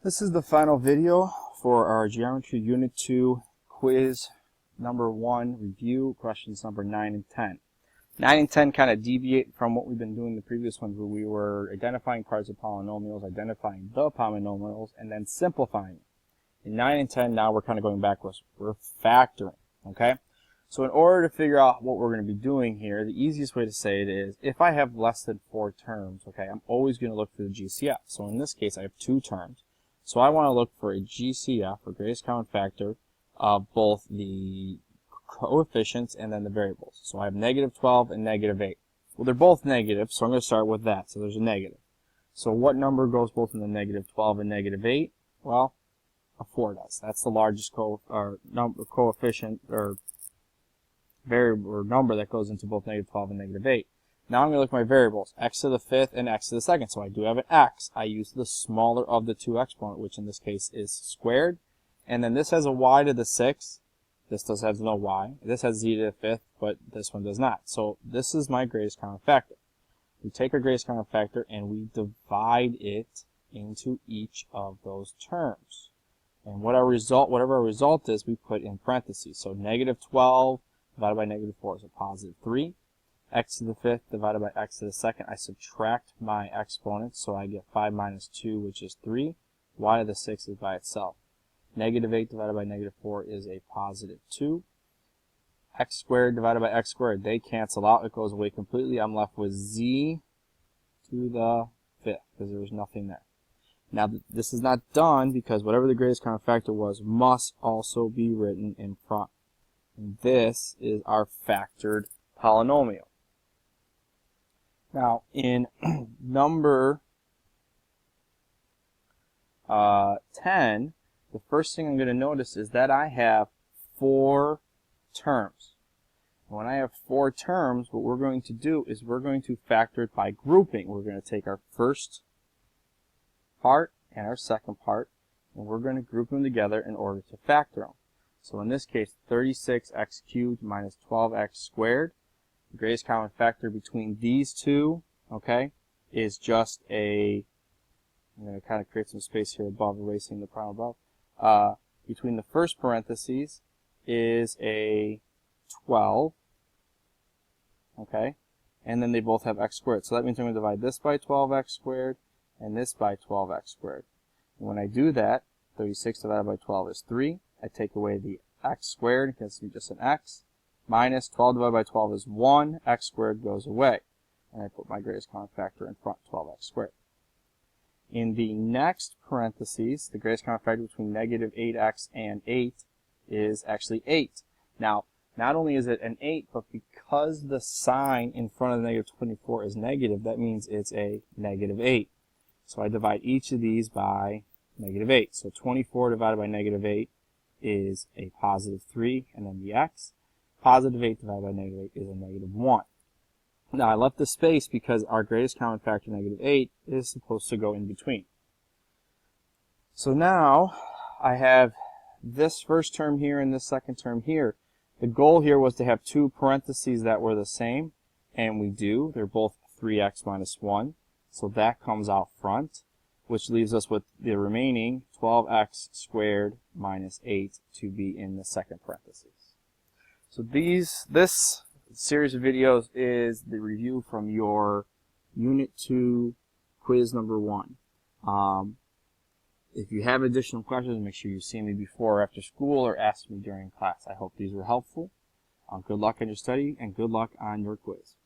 This is the final video for our Geometry Unit 2 quiz number 1 review, questions number 9 and 10. 9 and 10 kind of deviate from what we've been doing the previous ones, where we were identifying parts of polynomials, identifying the polynomials, and then simplifying. In 9 and 10, now we're kind of going backwards. We're factoring, okay? So in order to figure out what we're going to be doing here, the easiest way to say it is, if I have less than 4 terms, okay, I'm always going to look for the GCF. So in this case, I have 2 terms. So I want to look for a GCF, or greatest common factor, of both the coefficients and then the variables. So I have negative 12 and negative 8. Well, they're both negative, so I'm going to start with that. So there's a negative. So what number goes both in the negative 12 and negative 8? Well, a 4 does. That's the largest coefficient or variable or number that goes into both negative 12 and negative 8. Now I'm going to look at my variables, x to the 5th and x to the 2nd. So I do have an x. I use the smaller of the two exponent, which in this case is squared. And then this has a y to the 6th. This does have no y. This has z to the 5th, but this one does not. So this is my greatest common factor. We take our greatest common factor and we divide it into each of those terms. And what whatever our result is, we put in parentheses. So negative 12 divided by negative 4 is a positive 3. X to the 5th divided by x to the 2nd, I subtract my exponents, so I get 5 minus 2, which is 3. Y to the 6th is by itself. Negative 8 divided by negative 4 is a positive 2. X squared divided by x squared, they cancel out. It goes away completely. I'm left with z to the 5th, because there was nothing there. Now, this is not done, because whatever the greatest common factor was must also be written in front. And this is our factored polynomial. Now, in number 10, the first thing I'm going to notice is that I have 4 terms. And when I have 4 terms, what we're going to do is we're going to factor it by grouping. We're going to take our first part and our second part, and we're going to group them together in order to factor them. So in this case, 36x cubed minus 12x squared. The greatest common factor between these two, okay, is just I'm going to kind of create some space here above, erasing the problem above. Between the first parentheses is a 12, okay, and then they both have x squared. So that means I'm going to divide this by 12x squared and this by 12x squared. And when I do that, 36 divided by 12 is 3. I take away the x squared, it gives me just an x. Minus 12 divided by 12 is 1. X squared goes away. And I put my greatest common factor in front, 12x squared. In the next parentheses, the greatest common factor between negative 8x and 8 is actually 8. Now, not only is it an 8, but because the sign in front of the negative 24 is negative, that means it's a negative 8. So I divide each of these by negative 8. So 24 divided by negative 8 is a positive 3, and then the x. Positive 8 divided by negative 8 is a negative 1. Now, I left the space because our greatest common factor, negative 8, is supposed to go in between. So now, I have this first term here and this second term here. The goal here was to have 2 parentheses that were the same, and we do. They're both 3x minus 1, so that comes out front, which leaves us with the remaining 12x squared minus 8 to be in the second parentheses. So this series of videos is the review from your Unit 2 quiz number 1. If you have additional questions, make sure you see me before or after school or ask me during class. I hope these were helpful. Good luck on your study and good luck on your quiz.